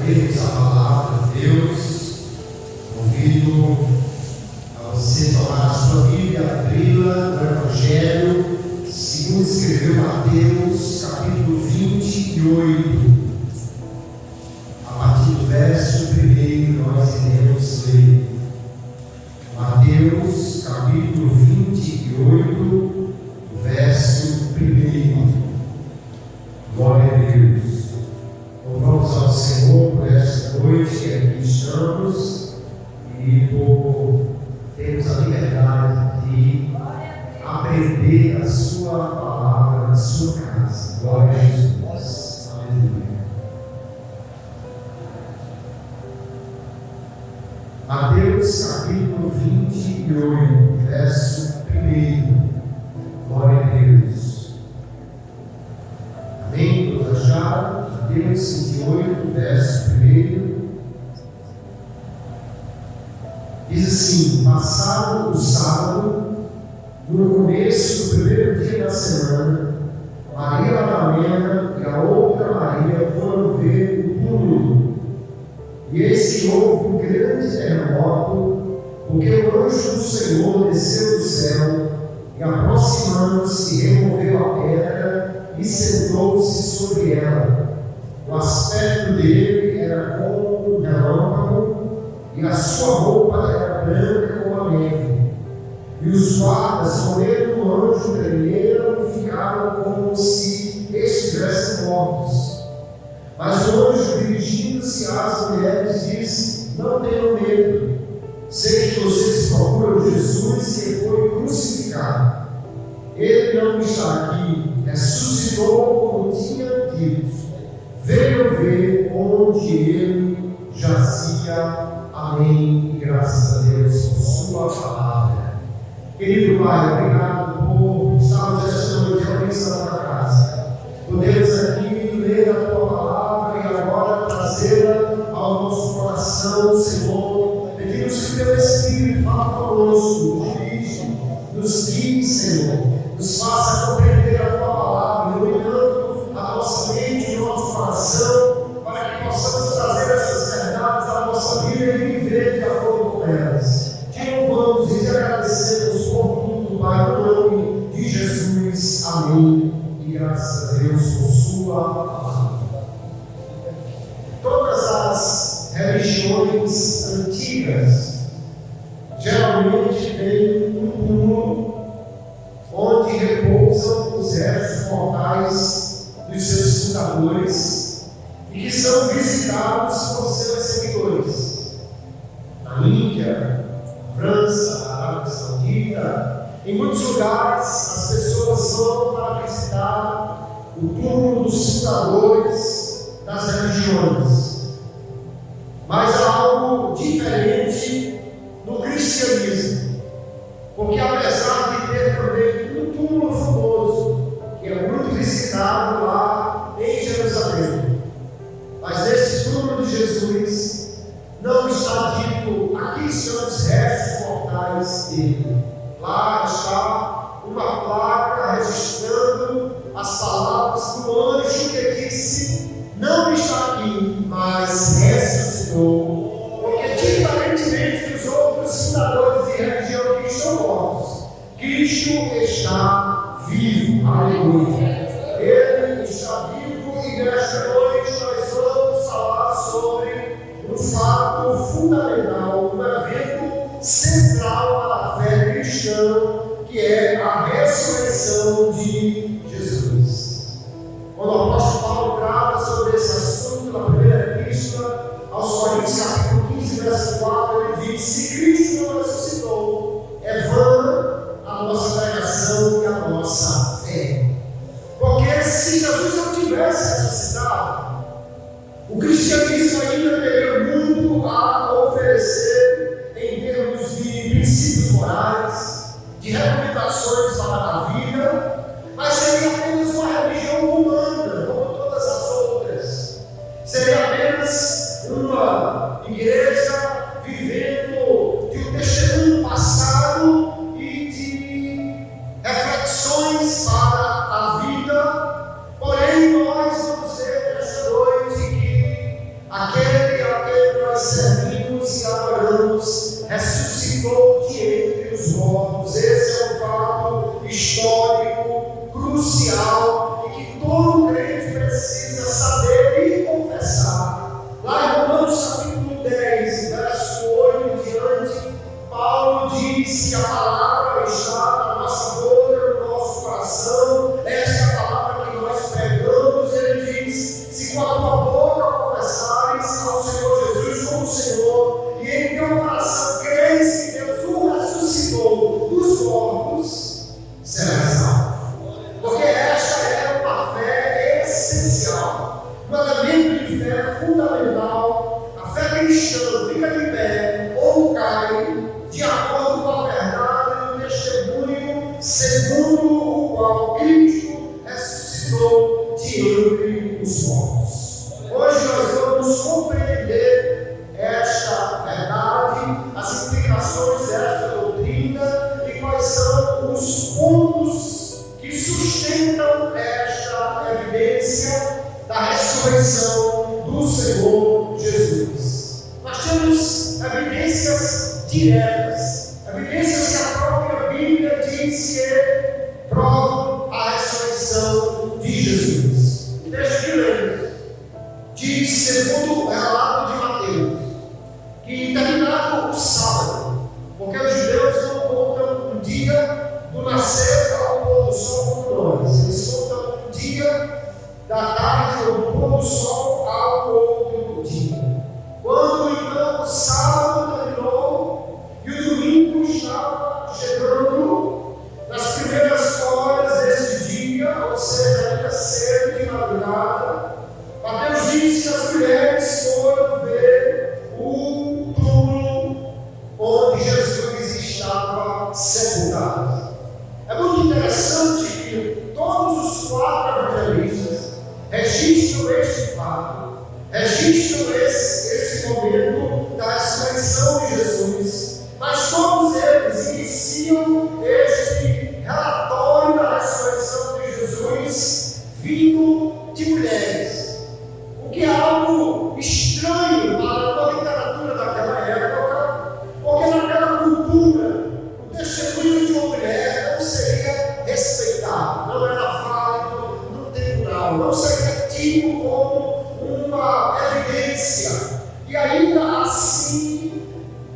ouvirmos a palavra de Deus, convido a você tomar a sua Bíblia, abri-la no Evangelho, segundo escreveu Mateus, capítulo 28. A partir do verso 1 nós iremos ler. Mateus, capítulo 28, verso 1. Glória a Deus. Louvamos ao Senhor por esta noite que aqui estamos e por termos a liberdade de aprender a sua palavra na sua casa. Glória a Jesus. Aleluia. Mateus capítulo 28, verso 1. Glória a Deus. Amém? Todos acharam? Mateus 28, verso 1. Diz assim: passado o sábado, no começo do primeiro dia da semana, Maria Madalena e a outra Maria foram ver o túmulo. E eis que houve um grande terremoto, porque o anjo do Senhor desceu do céu e, aproximando-se, removeu a pedra e sentou-se sobre ela. O aspecto dele era como um relâmpago e a sua roupa era branca como a neve. E os guardas, com medo do anjo, tremeram e ficaram como se estivessem mortos. Mas o anjo, dirigindo-se às mulheres, disse: não tenham medo. Sei que vocês procuram Jesus que foi crucificado. Ele não está aqui, ressuscitou como tinha dito. Venham ver onde ele jazia. Amém. E graças a Deus por sua palavra. Querido Pai, obrigado por estarmos esta noite reunidos na tua casa. Podemos aqui ler a tua palavra e agora trazê-la ao nosso coração, Senhor. Pedimos que teu Espírito fale conosco, nos dirige, nos guie, Senhor. Nos faça compreender a tua palavra, iluminando a nossa mente e o nosso coração, para que possamos trazer essas verdades à nossa vida e viver de acordo com elas. Te louvamos e te agradecemos por tudo, Pai, no nome de Jesus. Amém. E graças a Deus por sua palavra. Todas as religiões antigas geralmente têm um túmulo onde repousam os restos mortais dos seus fundadores e que são visitados por seus seguidores. Na Índia, na França, na Arábia Saudita, em muitos lugares as pessoas vão para visitar o túmulo dos fundadores das religiões. Mas há algo diferente no cristianismo, porque apesar de ter também um túmulo famoso, que é muito visitado lá em Jerusalém, mas nesse túmulo de Jesus não está dito: aqui estão os restos mortais dele. Lá está uma placa registrando as palavras do anjo que disse: não está aqui, mas ressuscitou. Porque diferentemente dos outros fundadores de religião que estão mortos, Cristo está vivo. Aleluia. Ele está vivo e nesta noite nós vamos falar sobre um fato fundamental, um evento central para a fé cristã, que é a ressurreição de Jesus. Quando o apóstolo Paulo trata sobre esse assunto na primeira epístola aos Coríntios, capítulo 15, verso 4, ele diz: se Cristo não ressuscitou, é vã a nossa pregação e a nossa fé. Porque se Jesus não tivesse ressuscitado, o cristianismo ainda teria muito a oferecer em termos de princípios morais, de recomendações para a vida, mas seria apenas uma religião humana, como todas as outras. Seria apenas uma igreja vivendo de um testemunho passado e de reflexões para a vida. Porém, nós vamos ver nesta noite que aquele segundo o qual Cristo ressuscitou de entre os mortos. Hoje nós vamos compreender esta verdade, as implicações desta doutrina e quais são os pontos que sustentam esta evidência da ressurreição do Senhor Jesus. Nós temos evidências diretas, evidências que a própria Bíblia diz que provam a ressurreição de Jesus. Deixa eu ler. Diz, segundo o relato de Mateus, que terminado o sábado, porque os judeus não contam o dia do nascer ao pôr do sol como nós, eles contam o dia da tarde ou do pôr do sol ao outro dia. Quando então o sábado terminou e o domingo estava chegando, nas primeiras horas deste dia, ou seja, ainda cedo de madrugada, Mateus diz que as mulheres foram ver o túmulo onde Jesus estava sepultado. É muito interessante que todos os 4 evangelistas registram este fato, registram esse momento da ressurreição de Jesus, mas todos eles iniciam este relatório da ressurreição de Jesus vindo de mulheres, o que é algo estranho para a literatura daquela época, porque naquela cultura o testemunho de uma mulher não seria respeitado, não era válido no tribunal, não seria tido como uma evidência. E ainda assim,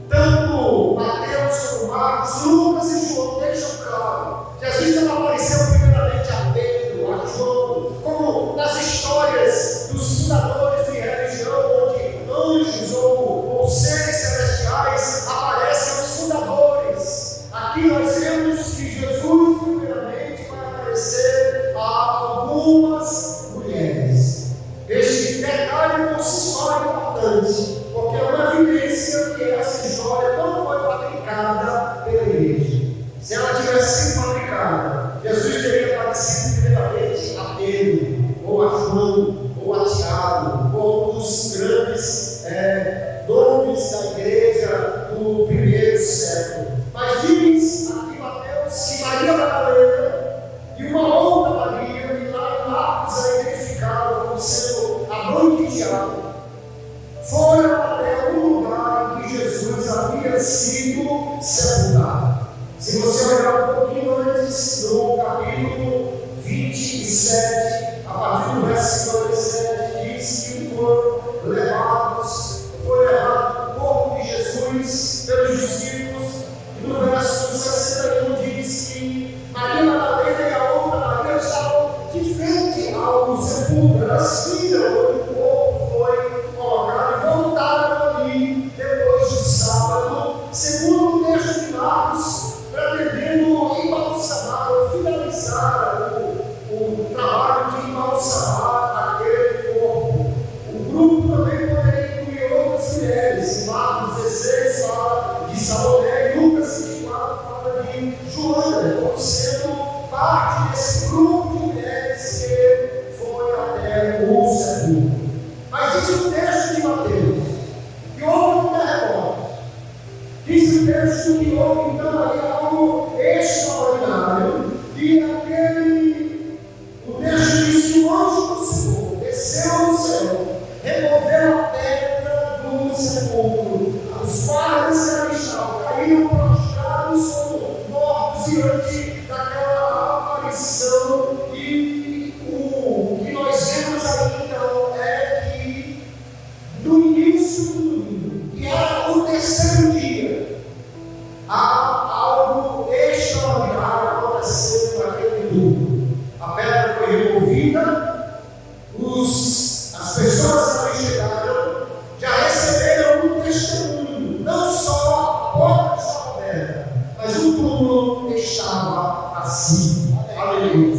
tanto Mateus como Marcos, Lucas e João deixam claro que Jesus não apareceu primeiramente a Pedro, a João, como nas histórias dos fundadores de religião, onde anjos ou seres celestiais aparecem aos fundadores. Aqui nós vemos que Jesus primeiramente vai aparecer a algumas mulheres. Este detalhe por si só é importante, porque é uma evidência que essa história não foi fabricada pela igreja. Se ela tivesse sido fabricada, Jesus teria aparecido primeiramente a Pedro, ou a João, ou a Tiago, ou um dos grandes nomes da igreja do primeiro século. Mas diz aqui Mateus que Maria Madalena e uma outra Maria, que lá em Marcos é identificada como sendo a mãe de Tiago, foram até o lugar em que Jesus havia sido sepultado. Se você olhar um pouquinho antes, no capítulo 27, a partir do versículo 47, diz que foi levado o corpo de Jesus pelos discípulos, e no verso 61 diz que Maria Madalena e a outra Maria estavam de frente ao sepulcro, elas viram onde o corpo foi colocado e voltaram ali depois do sábado, segundo o texto de Marcos, pretendendo embalsamar ou finalizar o trabalho de embalsamar aquele corpo. O grupo também poderia incluir outras mulheres. Marcos 16 fala de Salomé, e Lucas 24 fala de Joana, como sendo parte desse grupo de mulheres que foi até o sepulcro. Mas diz o texto de Mateus que houve um terremoto. Diz o texto que houve então ali algo extraordinário, e o texto diz que o anjo do Senhor desceu do céu, removeu a pedra do sepulcro. Os padres que ali estavam caíram prostrados como mortos diante daquela aparição, e o que nós vemos ali então é que no início do domingo, que era o terceiro dia, há algo extraordinário acontecendo naquele domingo. A pedra foi removida, as pessoas que ali chegaram já receberam um testemunho, não só a porta estava aberta, mas o túmulo estava vazio. Aleluia.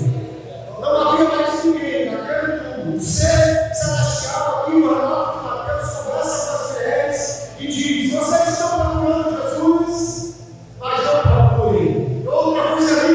Não havia mais ninguém naquele túmulo. O ser celestial aqui no relato de Mateus conversa com as mulheres e diz: vocês estão procurando Jesus, mas não procurem. Outra coisa,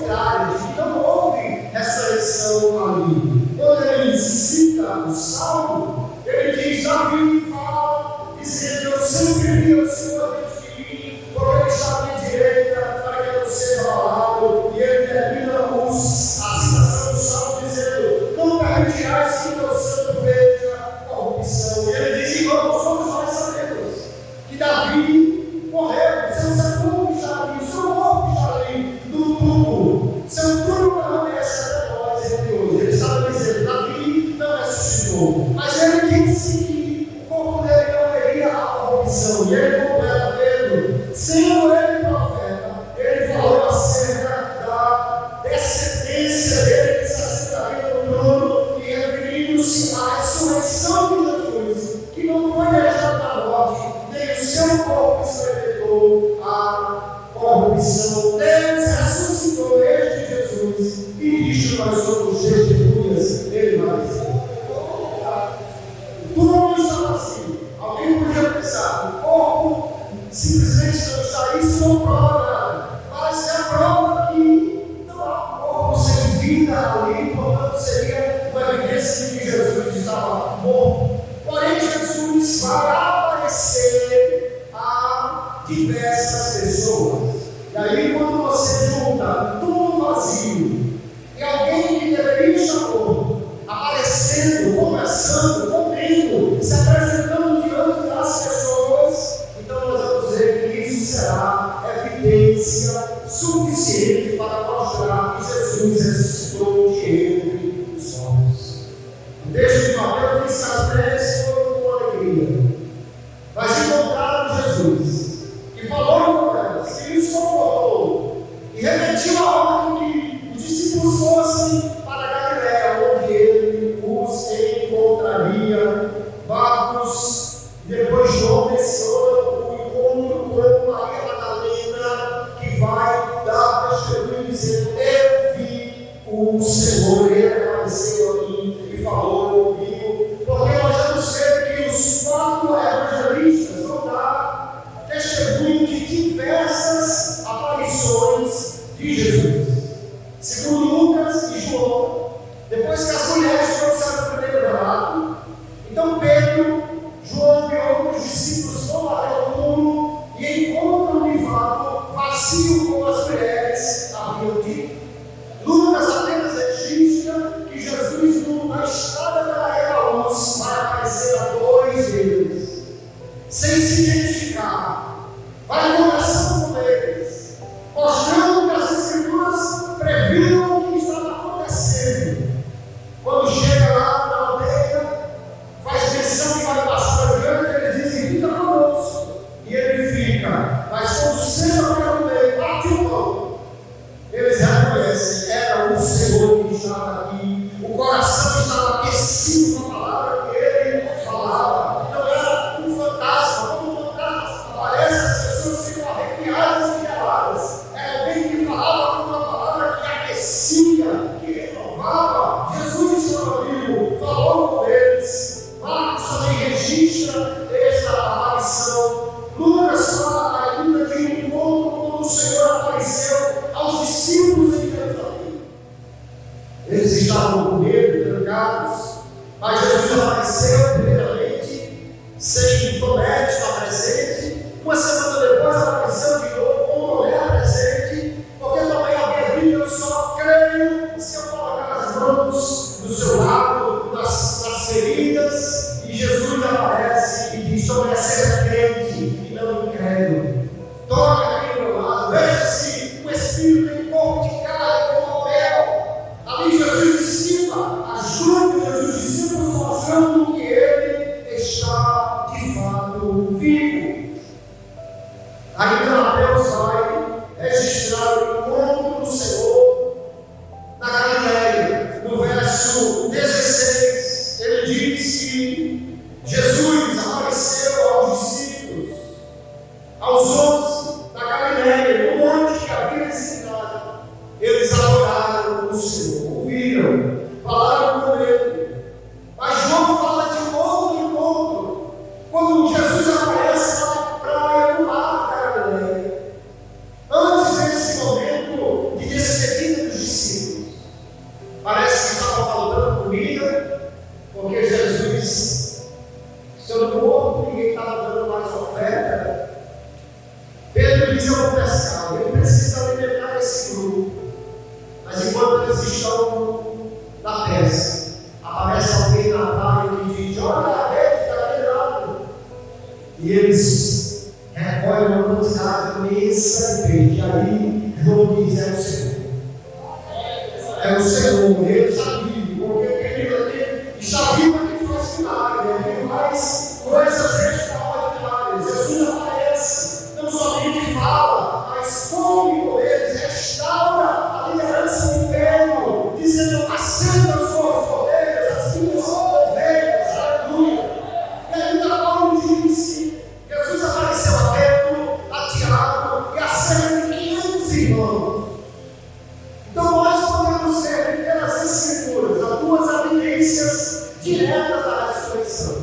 contrária, de que não houve ressurreição ali. Quando ele cita o Salmo, ele diz: Davi fala, dizendo: eu sempre vi o Senhor diante de mim, porque ele está à minha direita, para que eu não seja abalado. E ele termina a citação do Salmo dizendo: não permitirás que teu santo veja corrupção. E ele diz: irmãos, somos nós sabemos que Davi morreu, seu sepulcro está ali, o seu corpo está ali no túmulo, seu túmulo permanece até nós entre hoje. Ele estava dizendo: Davi não ressuscitou, mas ele disse que o corpo dele não veria a corrupção. E ele completa Pedro, sendo ele profeta, ele falou acerca da descendência dele que se assentaria no trono, e referindo-se à ressurreição de Jesus, que não foi deixado na morte, nem o seu corpo experimentou a corrupção. Deus ressuscitou este Jesus, e disto nós somos testemunhas. Ele vai dizer: tudo não está vazio. Alguém podia pensar: o corpo simplesmente não está aí, isso não prova nada. Mas é a prova que não há corpo sem vida ali, portanto seria uma evidência de que Jesus estava morto. Porém, Jesus vai aparecer a diversas pessoas. E aí, quando você junta tudo vazio e alguém que deveria estar morto, aparecendo, conversando, comendo, se apresentando diante das pessoas, então nós vamos dizer que isso será evidência suficiente para mostrar que Jesus ressuscitou de entre os mortos. O texto de Mateus diz que as mulheres foram com alegria, mas encontraram Jesus, e falou com elas, que os confortou, e repetiu a ordem que os discípulos fossem para Galiléia, onde ele os encontraria. Marcos, depois João menciona o encontro com Maria Madalena, que vai dar testemunho dizendo: eu vi o Senhor, ele apareceu a mim e falou comigo. Porque nós vamos ver que os 4 evangelistas vão dar testemunho de diversas aparições de Jesus. Segundo Lucas e João, depois que as mulheres trouxeram o primeiro relato, então Pedro, João e outros discípulos vão até o túmulo e encontram o vaso vazio como as mulheres haviam dito. Lucas apenas registra que Jesus, na estrada da Emaús, vai aparecer a 2 deles, sem se identificar, vai conversando com eles, mostrando que as Escrituras previram o que estava acontecendo. Quando chega lá na aldeia, faz menção que vai passar adiante, eles dizem: fica conosco. E ele fica, mas quando senta para o meio, bate o pão, eles reconhecem: era o Senhor que estava aqui, o coração estava aquecido com a palavra que ele falava, não era um fantasma. Quando um fantasma aparece, as pessoas ficam arrepiadas e geladas. Era alguém que falava com uma palavra que aquecia, que renovava. Jesus estava vivo, falou com eles. Marcos também registra esta aparição. Lucas fala ainda de um encontro quando o Senhor apareceu aos discípulos em Jerusalém. Eles estavam com medo, trancados, mas Jesus apareceu primeiramente, sem Tomé estar presente. Uma semana depois apareceu de novo com Tomé presente, porque Tomé havia dito: eu só creio se eu colocar as mãos do seu lado, nas feridas. E Jesus aparece e diz: Tomé, seja crente e não incrédulo. Toca aqui do meu lado, veja se o Espírito tem corpo de carne como mel. Ali Jesus dissipa as dúvidas dos discípulos, mostrando que ele está de fato vivo. Ainda Mateus vai registrar o encontro do Senhor na Galiléia, no verso 16. barriga, porque Jesus, seu corpo, ninguém estava dando mais oferta. Pedro diz: eu vou pescar, ele precisa alimentar esse grupo. Mas enquanto eles estão na pesca, aparece alguém na praia que diz: olha a rede está virada. E eles recolhem uma quantidade imensa de peixe. E aí João diz: é o Senhor. É o Senhor, ele está vivo, porque ele está vivo aqui faz milagre, ele faz coisas extraordinárias. Jesus aparece, não somente fala, mas come com eles, restaura a liderança do reino, dizendo: acenda as suas ovelhas, as minhas ovelhas, aleluia. E ainda Paulo disse: Jesus apareceu a Pedro, a Tiago e a cerca de 500 irmãos. Então nós podemos ver pelas Escrituras as duas evidências diretas da ressurreição.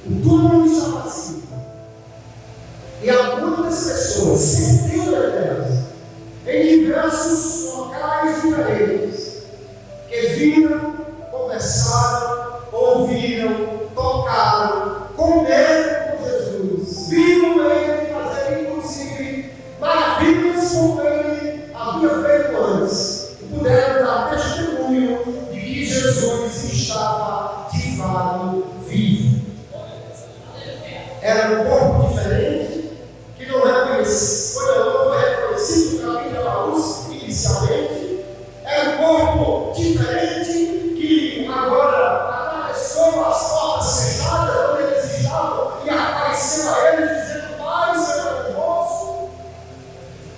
O túmulo está vazio. E há muitas pessoas, centenas delas, em diversos locais diferentes, que viram, conversaram, ouviram, tocaram, comeram com Jesus, viram ele fazer inclusive maravilhas como ele havia feito antes. Puderam dar testemunho de que Jesus estava de fato vivo. Era um corpo diferente, que não foi reconhecido no caminho da Emaús inicialmente. Era um corpo diferente, que agora atravessou as portas fechadas onde eles estavam e apareceu a eles dizendo: Pai, seja convosco.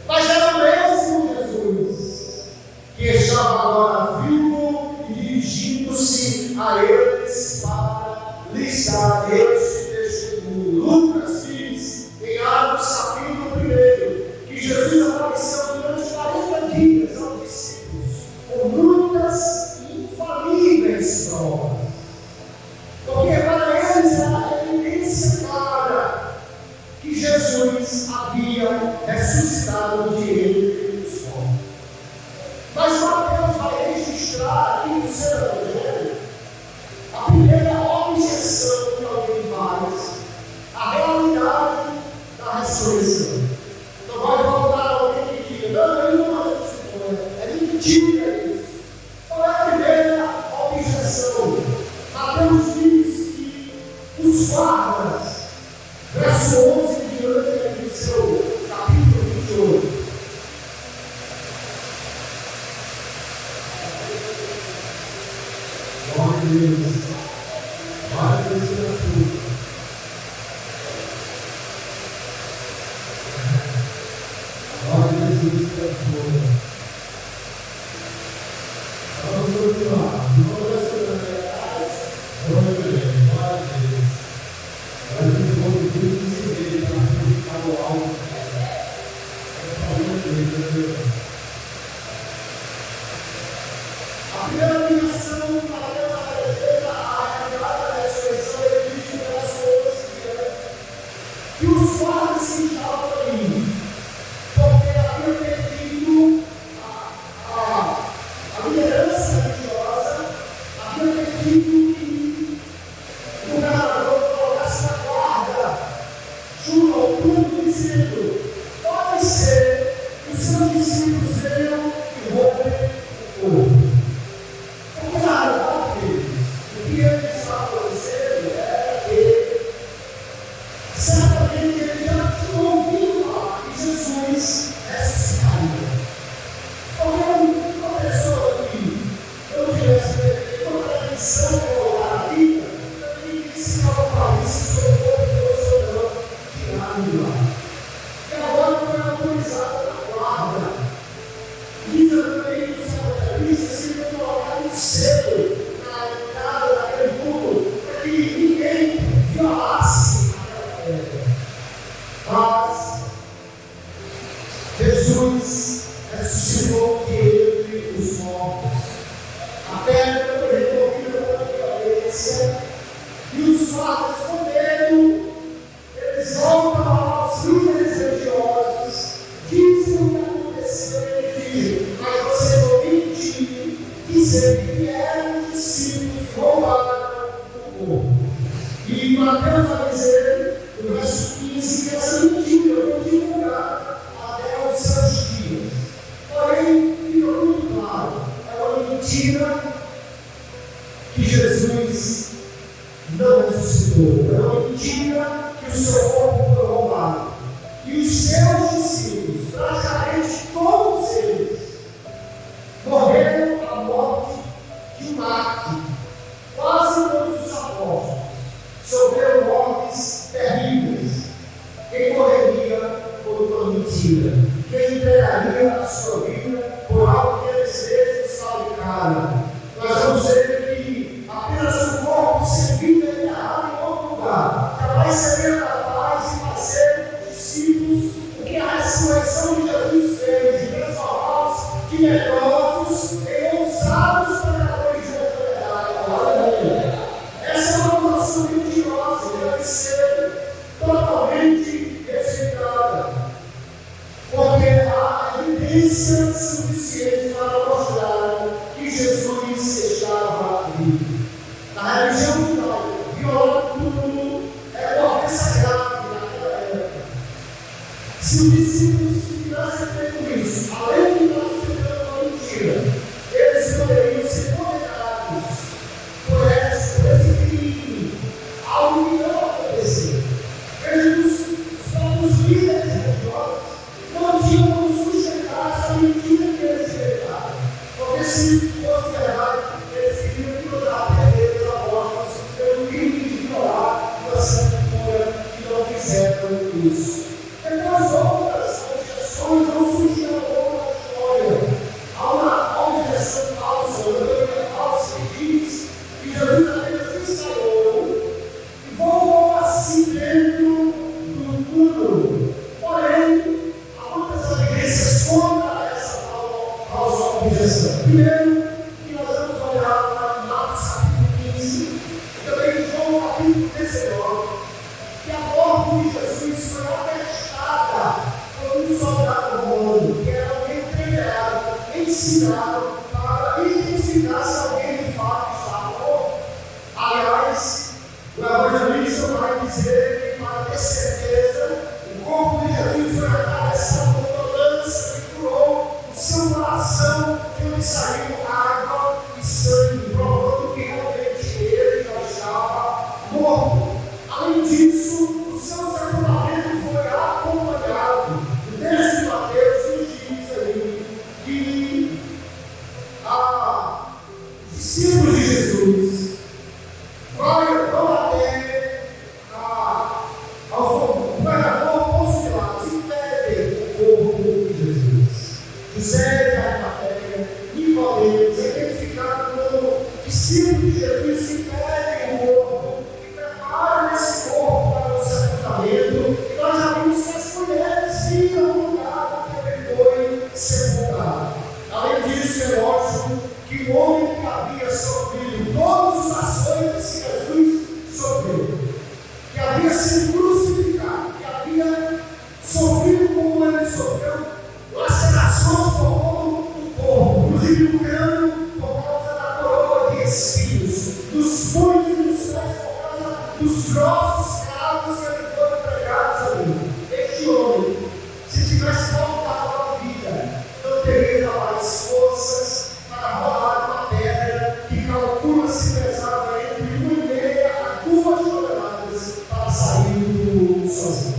Mas era o mesmo Jesus que estava agora vivo e dirigindo-se a eles para lhes dar este testemunho. Lucas diz, em Atos capítulo 1, que Jesus apareceu durante 40 dias aos discípulos, com muitas infalíveis provas. Porque para eles era a evidência clara que Jesus havia ressuscitado de ele dos mortos. Mas Mateus vai registrar aqui no seu evangelho a primeira objeção que alguém faz à realidade da ressurreição. Não vai faltar alguém que diga: não, ele não ressuscitou, é mentira isso. Qual é a primeira objeção? Mateus diz que os guardas, verso 11 em diante do seu capítulo 28, glória a Deus, glória a Deus pela cruz. Glória a Jesus pela cruz. Vamos continuar. Glória a Deus. Glória a Deus. Glória a Deus. Glória a Deus. Glória a Deus. Para purificar o alto. A primeira obrigação para Deus aparecer a realidade da ressurreição é Cristo pelas coisas que os guardas se estavam ali, porque havia perdido a liderança religiosa, havia perdido que o governador colocasse na guarda junto ao público, dizendo: pode ser que os seus discípulos venham e roubem o corpo. Porque na verdade, o que ele estava dizendo era que certamente ele já tinha ouvido falar que Jesus ressuscitaria. Porque uma pessoa que não tivesse toda a missão de colocar a vida, ele disse para isso que o corpo do Senhor tirado de lá. E agora foi autorizado na guarda. Diz também que os capitalistas se iam colocar no cedo na entrada daquele mundo, para que ninguém violasse aquela pedra. Mas Jesus ressuscitou de entre os mortos. A pedra foi removida da violência e os guardas com medo, eles voltam aos líderes religiosos, dizem o que aconteceu e dizem: mas você não mentiu, dizer que eram discípulos. mentira que Jesus não ressuscitou. É uma mentira que o seu corpo foi roubado. E os seus discípulos, praticamente todos eles, morreram a morte de um mártir. Quase todos os apóstolos sofreram mortes terríveis. Quem morreria por uma mentira? Quem entregaria a sua vida por algo que eles mesmos fabricaram? Nós vamos ver que apenas o corpo sem vida é enterrado em outro lugar. Jamais seria capaz de fazer discípulos o que a ressurreição de Jesus fez, de transformá-los de medrosos em ousados pregadores de outra verdade. Essa é uma noção mentirosa, deve ser totalmente rejeitada, porque há evidência suficiente para mostrar que Jesus estava vivo. Na religião judaica, violar tudo é uma ofensa grave naquela época. Se os discípulos tivessem feito isso, além de nós tentando uma mentira, eles poderiam ser condenados por esse crime, algo que não aconteceu. Os próprios líderes religiosos não tinham como sustentar essa mentira que eles inventaram. Porque se isso fosse verdade, eles queriam que mudar eles apóstolos pelo crime de violar uma sepultura que não fizeram isso. Depois outras objeções vão surgir ao longo da história. Há uma objeção falsa, uma teoria falsa que diz que Jesus apenas ensaiou e voltou a si dentro do túmulo. Porém, há muitas evidências contra essa falsa objeção. Primeiro, que nós vamos olhar para Marcos capítulo 15 e também João capítulo 19, que a morte de Jesus foi atestada por um soldado romano, que era alguém treinado, ensinado para identificar se alguém de fato estava morto. Aliás, o evangelista vai dizer que, para ter certeza, o corpo de Jesus foi atravessado por uma lança que furou o seu coração, de onde saiu água e sangue, provando que realmente ele já estava morto. Além disso, o seu sepultamento foi acompanhado. O texto de Mateus nos diz aí que os discípulos de Jesus vão até ao governador Pôncio Pilatos e pedem o corpo de Jesus. José de Arimateia, Nicodemos, identificado como discípulo de Jesus, que pedem o corpo e preparam esse corpo para o sepultamento. E nós já vimos que as mulheres viram o lugar onde ele foi sepultado. Além disso, é lógico que o homem que havia sofrido todos os açoites que Jesus sofreu, que havia sido crucificado, que havia sofrido como ele sofreu, lacerações por todo o corpo, inclusive o crânio por causa da coroa de espinhos, dos punhos e dos pés por causa dos grossos cravos que ele foram pregados ali. Este homem, se tivesse voltado à vida, não teria mais forças para rolar uma pedra que calcula-se pesava entre 1,5 a 2 toneladas para sair do túmulo sozinho.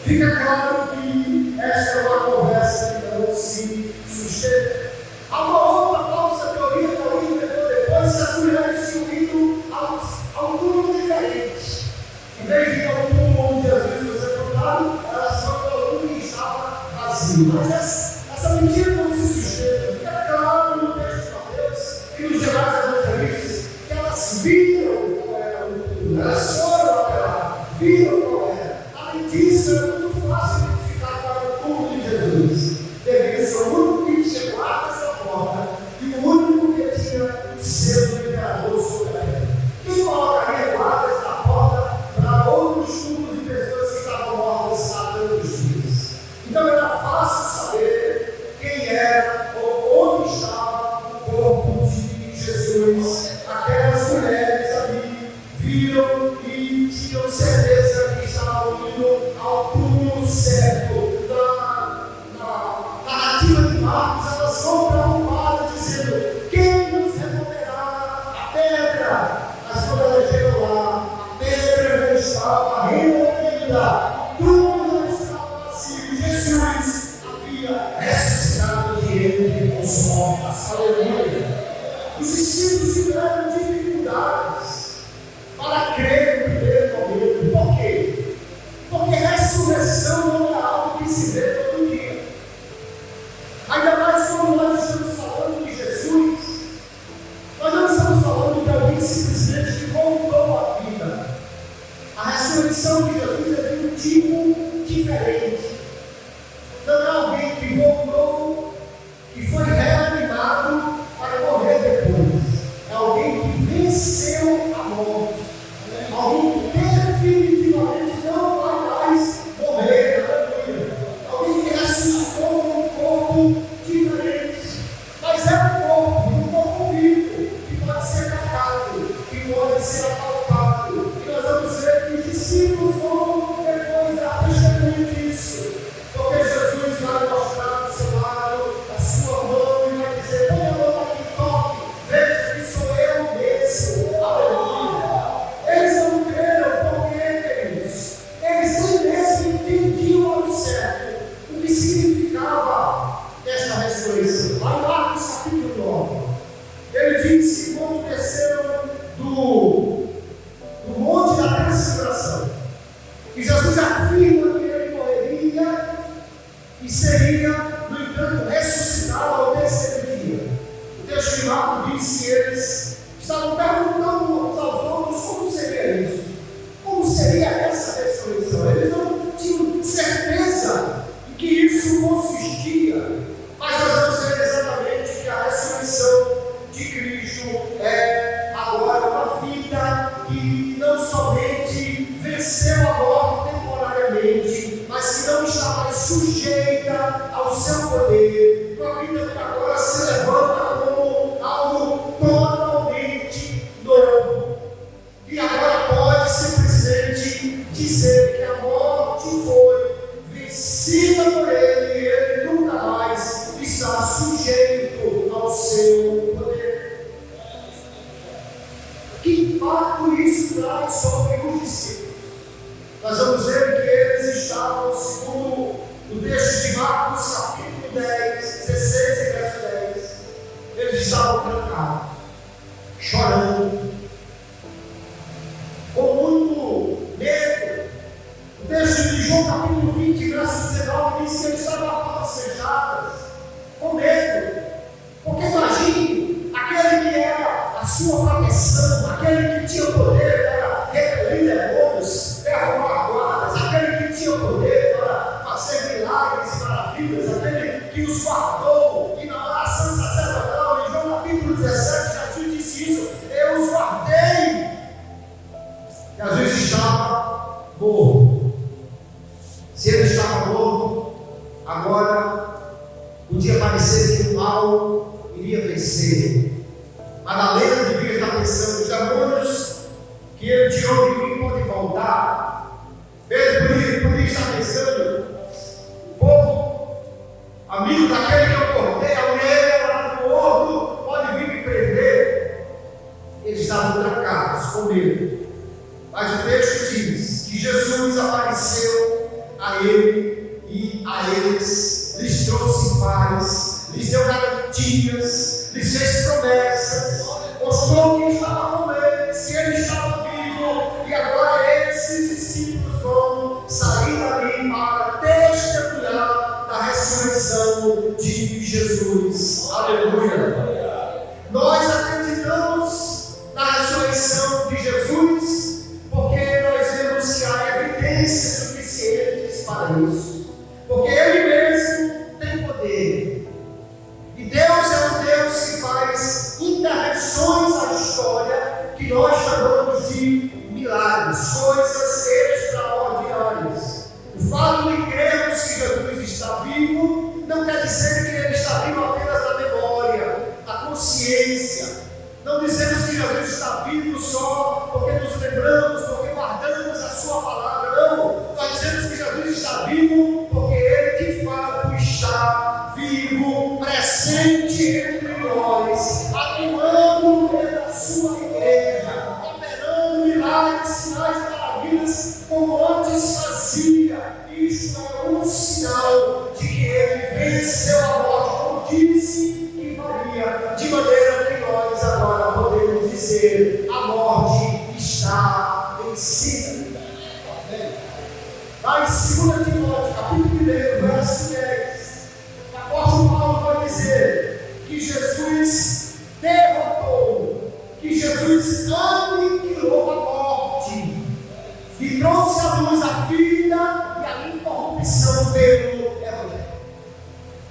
Fica claro que esta é uma conversa que não se sustenta. Há uma outra falsa teoria que alguém inventou depois, que as mulheres tinham ido a um túmulo diferente. Em vez de ir ao túmulo onde Jesus foi sepultado, elas foram para o túmulo que estava vazio. Mas essa mentira não se sustenta. Fica claro no texto de Mateus e nos demais evangelistas que elas viram qual era o túmulo. Elas foram até lá, viram qual era. Além disso, é muito fácil identificar qual era o túmulo de Jesus. Deveria ser o único que tinha guardas na porta e o único que tinha o selo do imperador sobre ele. Quem colocaria guardas na porta para outros túmulos de pessoas que estavam mortas há tantos dias? Então era fácil saber Aleluia. Os discípulos tiveram dificuldades para crer no primeiro momento. Por quê? Porque ressurreição não é algo que se vê todo dia. Ainda mais quando nós estamos falando de Jesus, nós não estamos falando de alguém simplesmente que voltou à vida. A ressurreição de Jesus é de um tipo diferente. Não é alguém que voltou, que foi reanimado para morrer depois. É alguém que venceu a morte. Alguém que definitivamente não vai mais morrer. Aleluia. Alguém que ressuscitou com um corpo diferente. Mas é um corpo vivo, que pode ser tocado, que pode ser apalpado. E nós vamos ver que os discípulos vão depois dar testemunho disso. Porque Jesus vai mostrar do seu lado a sua mão e vai dizer: põe a mão aqui, toque, veja que sou eu mesmo. Aleluia. Eles não creram porque, queridos, eles nem mesmo entendiam ao certo o que significava esta ressurreição. Lá em Marcos capítulo 9, ele diz que quando desceram do monte da transfiguração, e Jesus afirma que ele morreria e seria, no entanto, ressuscitado ao terceiro dia. O texto de Marcos diz que eles estavam perguntando uns aos outros como seria isso, como seria essa ressurreição. Eles não tinham certeza de que isso consistia, mas nós vamos ver exatamente que a ressurreição de Cristo é agora uma vida que não somente venceu a morte temporariamente, mas que não está mais sujeita ao seu poder. Uma vida que agora se levanta como algo totalmente novo. E agora pode simplesmente dizer que a morte foi vencida por ele e ele nunca mais está sujeito ao seu poder. Que impacto isso traz sobre os discípulos? Nós vamos ver que eles estavam, segundo o texto de Marcos, capítulo 10, 16 e verso 10, eles estavam trancados, chorando, com muito medo. O texto de João, capítulo 20, verso 19, diz que eles estavam a portas fechadas, com medo. Porque imagine, aquele que era a sua proteção, aquele que tinha o poder para repelir demônios, derrubar guardas, aquele que tinha o poder para fazer milagres, maravilhas, aquele que os guardou, e na oração sacerdotal, em João capítulo 17, Jesus disse isso: eu os guardei. Jesus estava morto. Se ele estava morto, agora podia parecer que o mal iria vencer. Madalena devia estar pensando: os demônios que ele tirou de mim podem voltar. Ele podia estar pensando: o povo, amigo daquele que eu cortei, a mulher lá no morro, pode vir me prender. Eles estavam trancados, com medo. Mas o texto diz que Jesus apareceu a ele e a eles, lhes trouxe paz, lhes deu garantias, lhes fez promessas, mostrou que estava com eles, que ele estava vivo, e agora esses discípulos vão sair dali para testemunhar da ressurreição de Jesus. Aleluia! Nós acreditamos na ressurreição de Jesus porque nós vemos que há evidências suficientes para isso. Porque Ele mesmo tem poder. E Deus é um Deus que faz intervenções na história que nós chamamos de milagres, coisas extraordinárias. O fato de crermos que Jesus está vivo não quer dizer que Ele está vivo apenas na memória, na consciência. Não dizemos que Jesus está vivo só porque nos lembramos, porque guardamos a sua palavra. Não, nós dizemos que Jesus está vivo porque Ele de fato está vivo, presente entre nós, atuando no meio da sua igreja, operando milagres, sinais e maravilhas como antes fazia. Isso é um sinal de que Ele venceu a morte, como disse que faria. de maneira que nós agora podemos dizer: a morte está vencida. Lá em 2 Timóteo, capítulo 1, verso 10, o apóstolo Paulo vai dizer que Jesus derrotou, que Jesus aniquilou a morte e trouxe à luz a vida e a incorrupção pelo Evangelho.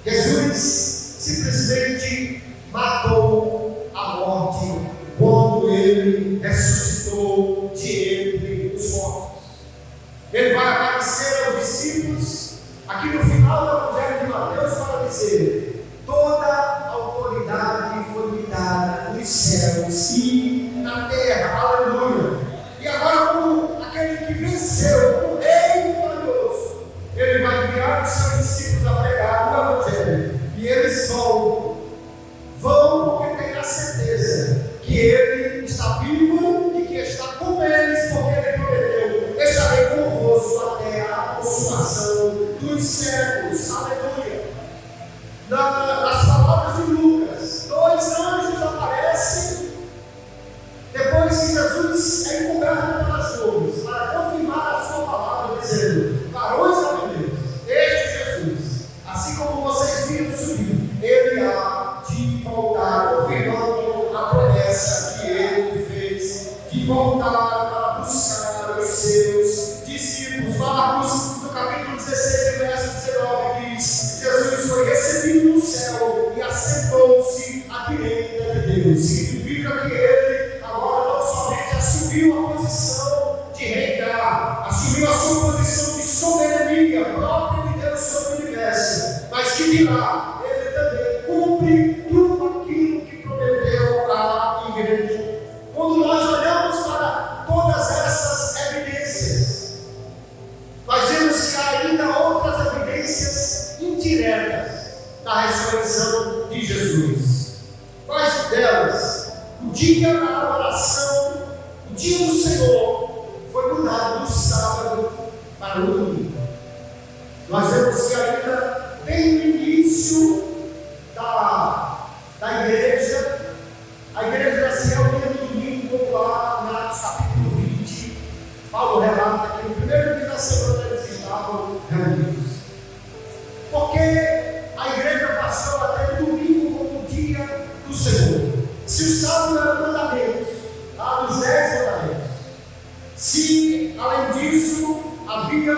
Jesus simplesmente matou a morte quando ele ressuscitou de entre os mortos. Ele vai aparecer aos discípulos aqui no final do Evangelho de Mateus para dizer: toda a autoridade foi me dada nos céus e na terra. Aleluia! E agora, como aquele que venceu, o rei vitorioso, ele vai enviar os seus discípulos a pregar o Evangelho. E eles vão porque têm a certeza que ele está vivo e que está com eles, porque ele prometeu: estarei convosco até a consumação dos séculos. Aleluia! Nas palavras de Lucas, 2 anjos aparecem depois que Jesus é encoberto pelas nuvens, para confirmar a sua palavra, dizendo: varões galileus, este Jesus, assim como vocês viram subir, ele há de voltar, confirmando a promessa que ele fez de voltar para buscar os seus discípulos. Marcos, no capítulo 16, verso 19, diz: Jesus foi recebido no céu e assentou-se à direita de Deus. Significa que ele agora não somente assumiu a posição de reinar, assumiu a sua posição de soberania própria de Deus sobre o universo, mas que dirá, ele também cumpre tudo aquilo que prometeu à igreja. Quando nós olhamos para todas essas evidências, nós vemos que há ainda outras evidências indiretas da ressurreição de Jesus. Quais delas? O dia da oração, o dia do Senhor, foi mudado do sábado para o domingo. Nós vemos que ainda bem no início da igreja, a igreja já se reunia no domingo popular, em Atos capítulo 20. Paulo relata que no primeiro dia da semana eles estavam reunidos. Porque a igreja passou até o domingo como o dia do Senhor. Se o sábado era mandamentos, lá dos 10 mandamentos, se além disso havia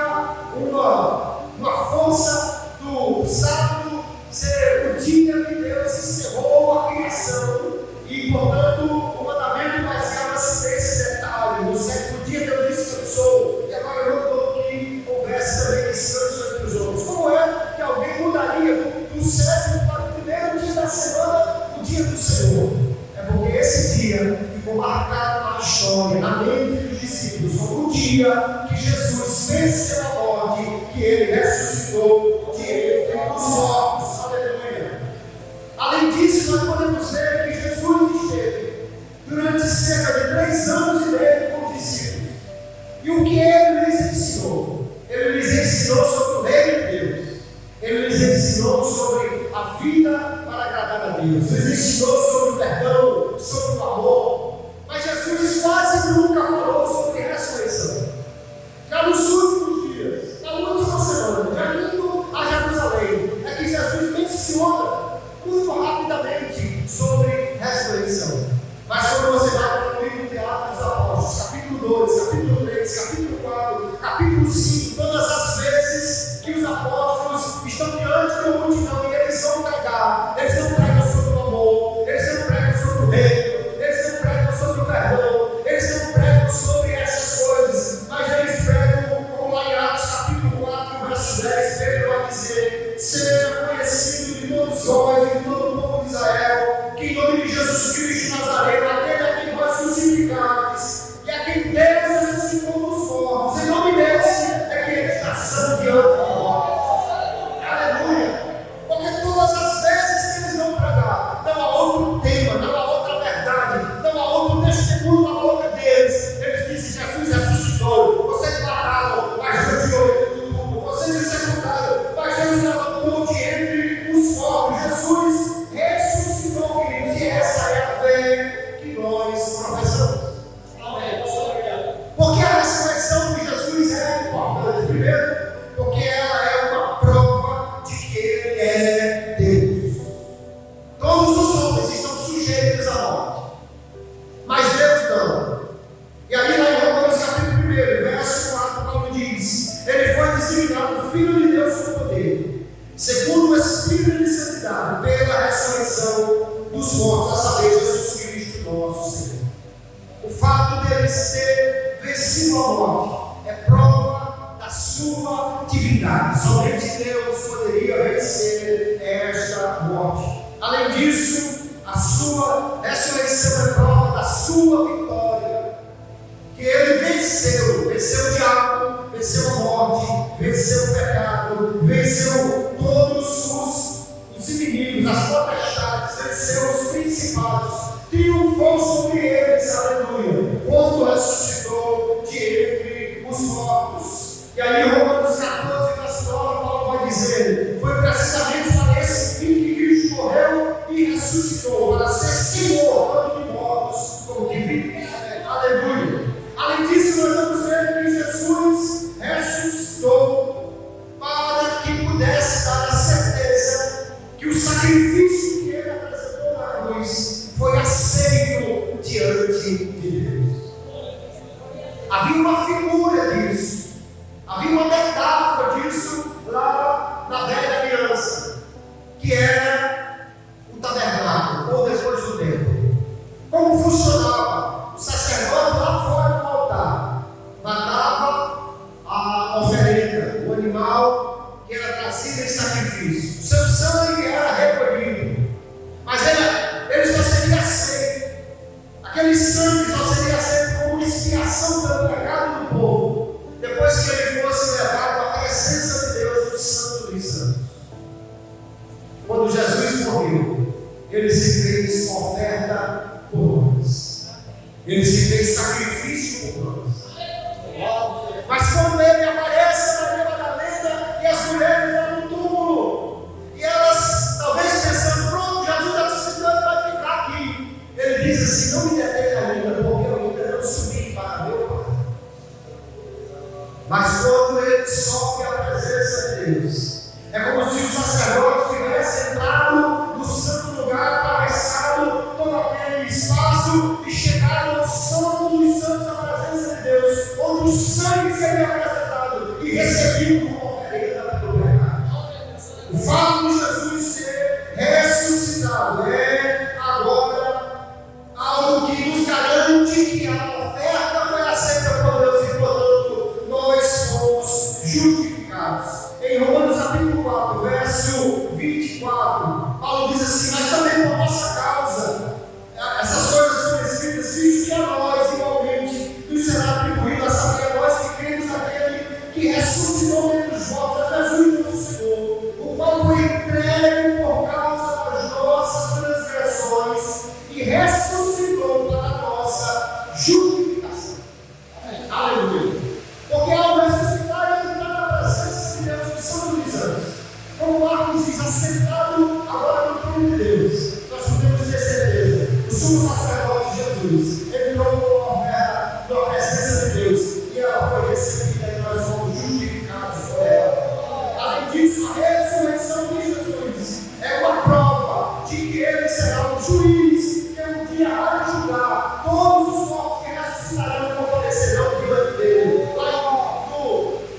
uma força do sábado ser o dia que Deus encerrou a criação, e portanto o mandamento baseava-se nesse detalhe: no 7º dia Deus descansou, e agora eu não estou que houvesse também descanso entre os homens. Como é que alguém mudaria do 7º para o primeiro dia da semana, o dia do Senhor? É porque esse dia ficou marcado na história, na mente dos discípulos, como o dia que Jesus venceu a morte, que ele ressuscitou de entre os mortos. Aleluia! Além disso, nós podemos ver que Jesus esteve durante cerca de 3 anos e meio com os discípulos. E o que ele lhes ensinou? Ele lhes ensinou sobre o reino de Deus. Ele lhes ensinou sobre a vida para agradar a Deus. Ele lhes ensinou sobre o perdão, sobre o amor. Mas Jesus quase nunca falou sobre ressurreição. Já nos últimos dias, na última semana, já indo a Jerusalém, é que Jesus menciona muito rapidamente sobre ressurreição. Mas quando você vai para o livro de Atos dos Apóstolos, capítulo 2, capítulo 3, capítulo 4, capítulo 5, todas as vezes que os apóstolos estão diante de uma multidão e eles vão pregar, eles não pregam sobre o amor, eles não pregam sobre o reino, eles não pregam sobre o perdão, eles não pregam sobre essas coisas, mas eles pregam, como lá em Atos capítulo 4, verso 10, Pedro vai dizer: seja conhecido de todos nós e de todo o povo de Israel, que em nome de Jesus Cristo Nazareno, aquele a quem vós crucificados, e a quem Deus ressuscitou dos mortos, em nome desse é que ele está sangueando a morte. Aleluia! Porque todas as vezes que eles vão pregar, não há outro tema, não há outra verdade, não há outro testemunho na boca deles. Eles dizem: Jesus ressuscitou, vocês mataram, mas Deus tirou ele do túmulo, vocês me sepultaram, mas Deus levantou de entre os mortos. Jesus ressuscitou, queridos, e dos mortos, a saber, Jesus Cristo, nosso Senhor. O fato dele ter vencido a morte é prova da sua divindade. Somente Deus poderia vencer esta morte. Além disso, a sua ressurreição é prova da sua vitória. Que ele venceu o diabo, venceu a morte, venceu o pecado, venceu todos os inimigos, as potestades, venceu os principados, triunfou sobre eles, aleluia, quando ressuscitou de entre os mortos. E aí, Romanos 14, verso 9, Paulo vai dizer: foi precisamente para esse fim que Cristo morreu e ressuscitou, para ser Senhor, tanto de mortos como de vivos. Aleluia. Além disso, nós vamos ver que Jesus ressuscitou para que pudesse dar a certeza que o sacrifício que ele apresentou na cruz foi aceito diante de Deus. Havia uma figura disso, havia uma metáfora disso lá na velha aliança, que era o tabernáculo, ou depois do templo. Como funcionava? O sacerdote lá fora do altar matava a oferenda, o animal que era trazido em sacrifício. O seu sangue era recolhido, mas ele só seria aceito. Aquele sangue só seria aceito como expiação pelo pecado do povo, depois que ele fosse levado à presença de Deus, do Santo dos Santos. Quando Jesus morreu, ele se fez oferta por nós. Ele se fez sacrifício por nós. Mas quando ele aparece na Maria Madalena e as mulheres vão no túmulo, e elas talvez pensando: pronto, Jesus está ressuscitando, vai ficar aqui. Ele diz assim: não me detém ainda, porque eu ainda não subi para meu Pai. Mas quando ele sobe à presença de Deus, é como se o sacerdote tivesse entrado no santo lugar, atravessado todo aquele espaço e chegado ao santo dos santos, à presença de Deus, onde o sangue seria apresentado e recebido como oferenda pelo pecado. O fato de Jesus ter ressuscitado é agora algo que nos garante que a oferta foi aceita por Deus e, portanto, nós fomos justificados. Em Romanos capítulo 4, verso 24, Paulo diz assim: mas também por nossa causa, essas coisas foram escritas, visto que a nós, igualmente, nos será atribuído a saber, a nós que cremos naquele que ressuscitou dentre os mortos, a Jesus ressuscitou, o qual foi entregue por causa das nossas transgressões e ressuscitou para a nossa justificação. Aleluia. Porque ao ressuscitar, ele está na presença de Deus, que são dos anos. Como Marcos diz, assentado agora no trono de Deus, nós podemos ter certeza. O sumo sacerdote Jesus entrou com a oferta na presença de Deus e ela foi recebida e nós fomos justificados por ela. Além disso, a ressurreição de Jesus é uma prova de que ele será o juiz que um dia há de julgar todos os mortos que ressuscitarão e comparecerão diante dele. Lá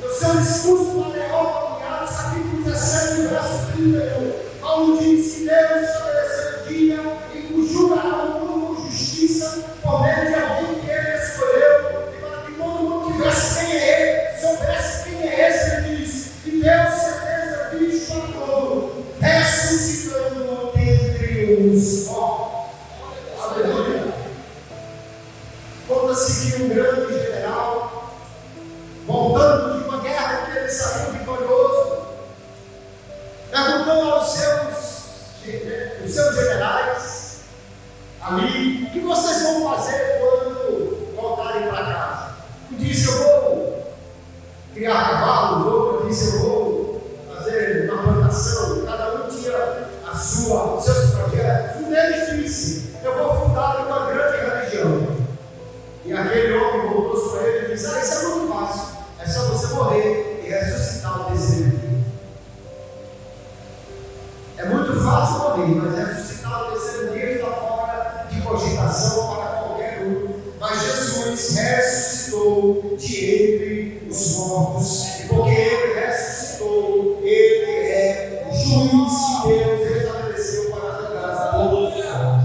no seu discurso na Leão, Atos capítulo 17, verso 31, Paulo diz que Deus estabeleceu o dia em que julgará o mundo com justiça por meio de alguém que ele escolheu, e para que todo mundo tivesse quem é ele, soubesse quem é esse. Ele diz: e deu certeza Cristo a todo, ressuscitando dentre os mortos. Aleluia. Conta-se que um grande general, voltando de uma guerra que ele saiu vitorioso, perguntou aos seus generais ali: o que vocês vão fazer quando voltarem para casa? Um disse: eu vou criar cavalo, o outro disse: eu vou fazer uma plantação. Cada um tinha os seus projetos. Um deles disse: eu vou fundar uma grande religião. E aquele homem voltou para ele e disse: isso é muito fácil, é só você morrer e ressuscitar o terceiro dia. É muito fácil morrer, mas ressuscitar o terceiro dia está fora de cogitação para qualquer um. Mas Jesus ressuscitou de entre os mortos, e porque ele ressuscitou, ele é o juiz que Deus estabeleceu para julgar todos os homens.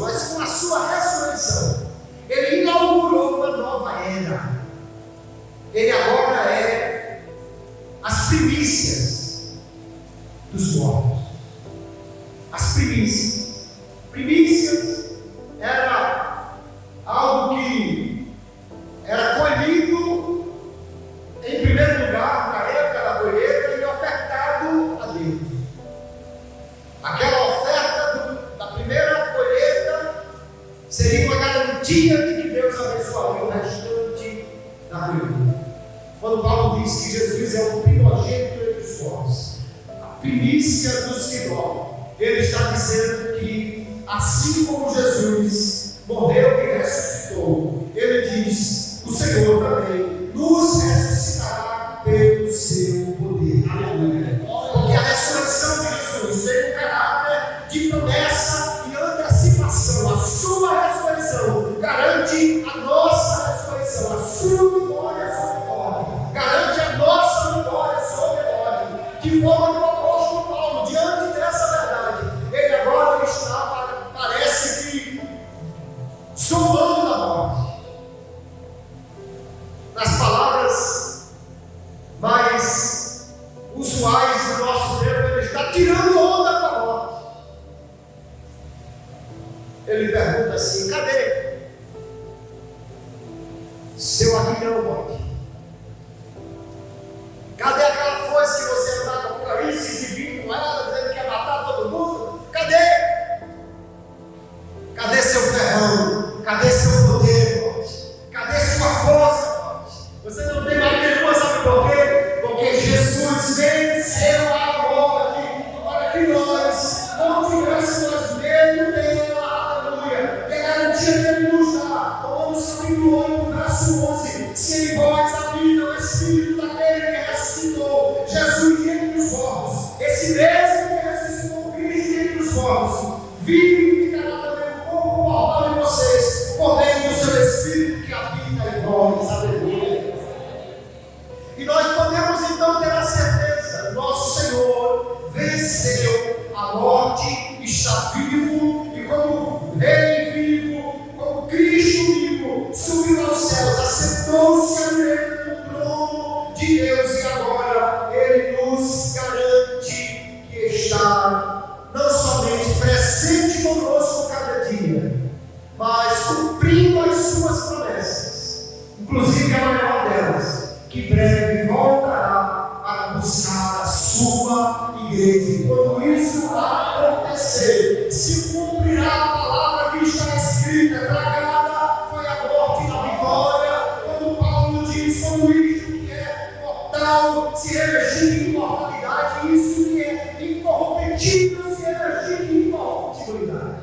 mas com a sua ressurreição, ele inaugurou uma nova era. Ele agora é as primícias dos mortos. As primícias. Primícias era algo que era colhido em primeiro lugar na época da colheita e ofertado a Deus. Aquela oferta da primeira colheita seria uma garantia de que Deus abençoaria o restante da colheita. Quando Paulo diz que Jesus é o primogênito entre os mortos, a primícia dos que dormem, ele está dizendo que assim como Jesus morreu e ressuscitou, ele diz, o Senhor também nos ressuscitará pelo seu poder. Aleluia. Porque a ressurreição de Jesus tem um caráter de promessa e antecipação. A sua ressurreição garante a nossa ressurreição, a sua vitória sobre morte, garante a nossa vitória sobre a morte. De forma que o apóstolo Paulo, diante dessa verdade, ele agora está, parece que, zombando da morte. Nas palavras mais usuais do nosso tempo, ele está tirando onda da morte. Ele pergunta assim: cadê seu aguilhão, morte? Cadê aquela foice que você andava por aí, se exibindo com ela, dizendo que ia matar todo mundo? Cadê? Cadê seu ferrão? Cadê seu poder, morte? Cadê sua força, morte? Você não tem mais nenhuma, sabe por quê? Porque Jesus venceu a morte para que nós não tivéssemos medo dela. Aleluia. E a garantia que ele nos dá, Romanos capítulo 8, verso 11: se em vós habita o Espírito daquele que ressuscitou Jesus entre os mortos, esse mesmo que ressuscitou Cristo entre os mortos, vivificará também o corpo mortal de vocês, por meio do seu Espírito que habita em vós. Aleluia. E nós podemos então ter a certeza: nosso Senhor venceu a morte, está vivo, e como Rei vivo, como Cristo vivo, subiu aos céus, assentou-se à direita do trono de Deus, e agora Ele nos garante que está não somente presente conosco cada dia, mas cumprindo as suas promessas, inclusive a maior delas, que breve voltará para buscar a sua igreja. E quando isso acontecer, se cumprirá a palavra que está escrita: tragada foi a morte da vitória. Quando Paulo diz: como isto que é mortal se revestir de imortalidade, isso que é incorruptível se revestir de incorruptibilidade.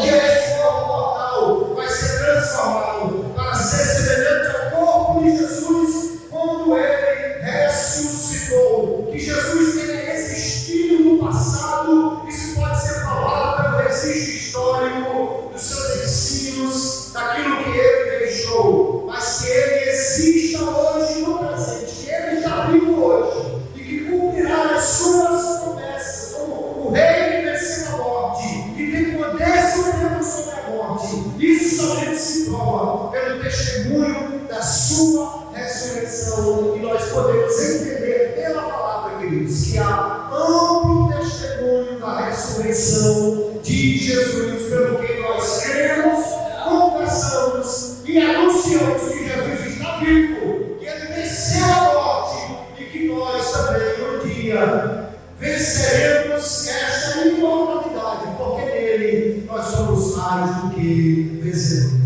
Que esse corpo mortal vai ser transformado para ser semelhante ao corpo de Jesus quando ele ressuscitou. Que Jesus tenha existido no passado, isso pode ser provado pelo registro histórico dos seus ensinos, daquilo que ele deixou, mas que ele exista hoje no presente, que ele está vivo hoje e que cumprirá as suas promessas como o Rei que venceu a morte, que tem poder supremo sobre a morte. Isso somente se prova pelo testemunho da sua ressurreição, e nós podemos entender pela palavra, queridos, que há amplo testemunho da ressurreição de Jesus, pelo que nós cremos, confessamos e anunciamos que Jesus está vivo, que ele venceu a morte e que nós também um dia venceremos esta imortalidade, porque nele nós somos mais do que vencedores.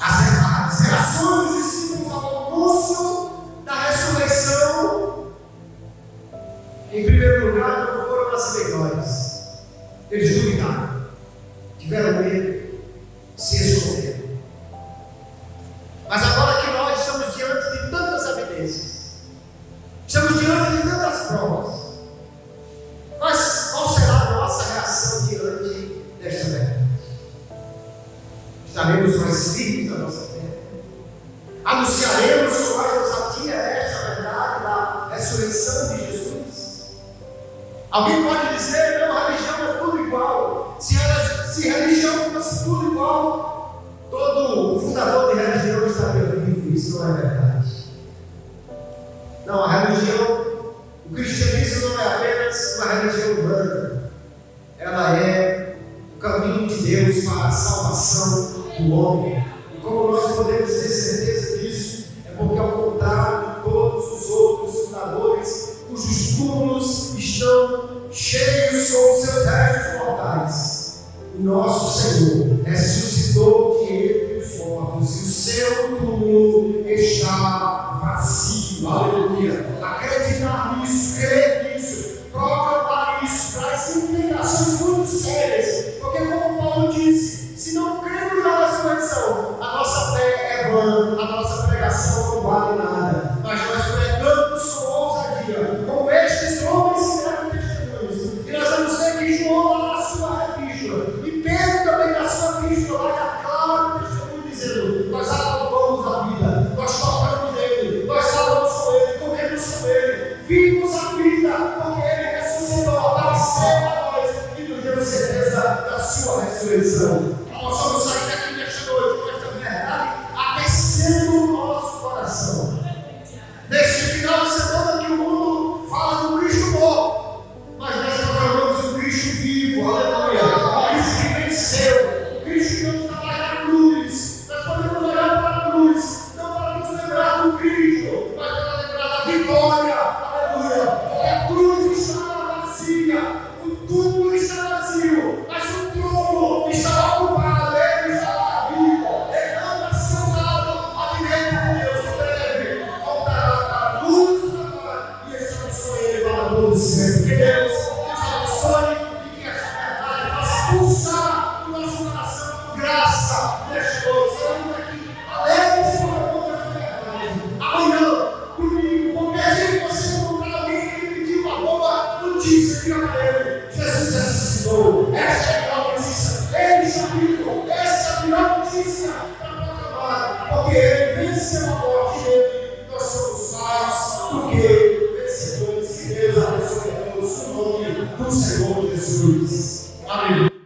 As reações dos discípulos ao anúncio da ressurreição, em primeiro lugar, não foram as melhores. Eles duvidaram, tiveram medo, se esconderam. Mas agora que nós estamos diante de tantas evidências, estamos diante de tantas provas, qual será a nossa reação diante desta verdade? Estaremos mais firmes na nossa fé? Anunciaremos com mais ousadia esta verdade da ressurreição de Jesus? Alguém pode dizer: não, a religião é tudo igual. Não, a religião, o cristianismo não é apenas uma religião humana. Ela é o caminho de Deus para a salvação do homem. E como nós podemos ter certeza disso, é porque ao contrário de todos os outros fundadores, cujos túmulos estão cheios com os seus restos mortais, o nosso Senhor ressuscitou de entre os mortos e o seu túmulo está vazio. Aleluia! Acreditar nisso, crer nisso, proclamar isso, traz implicações muito sérias, porque como Paulo disse, se não cremos na ressurreição, a nossa fé é vã, a nossa pregação não vale nada, mas nós pregamos com ousadia, como estes homens que deram testemunhos, e nós vamos ver que João lá na sua epístola, e Pedro também na sua epístola, vai dar claro o testemunho dizendo: nós adotamos a vida, nós tocamos nele, nós falamos com ele, comemos com ele, vimos a vida, porque ele ressuscitou, apareceu a nós e nos deu certeza da sua ressurreição. Nós vamos sair daqui nesta noite com esta verdade, aquecendo o nosso coração. Neste final de semana que o mundo fala do Cristo morto, mas nós proclamamos o Cristo vivo, aleluia, o Cristo que venceu, o Cristo que não está mais na cruz. Nós podemos olhar para a cruz, não para nos lembrar do Cristo, mas para lembrar da vitória, aleluia, porque a cruz estava vazia, o túmulo está vazio, mas o trono está ocupado, ele está vivo, ele anda sentado à direita de Deus, em breve voltará para a luz da glória e estamos com ele para todo sempre. Que Deus nos abençoe e que esta verdade faça pulsar o nosso coração com graça neste noite. Saímos aqui alegres por conta da verdade. Amanhã, domingo, qualquer dia que você encontrar alguém que lhe pediu uma boa notícia, diga para ele: Jesus ressuscitou. Esta é a melhor notícia. Ele está vivo. Essa é a melhor notícia para proclamar, porque ele venceu a morte dele. Nós somos mais do que vencedores. Que Deus abençoe a todos no nome do Senhor Jesus. Amém.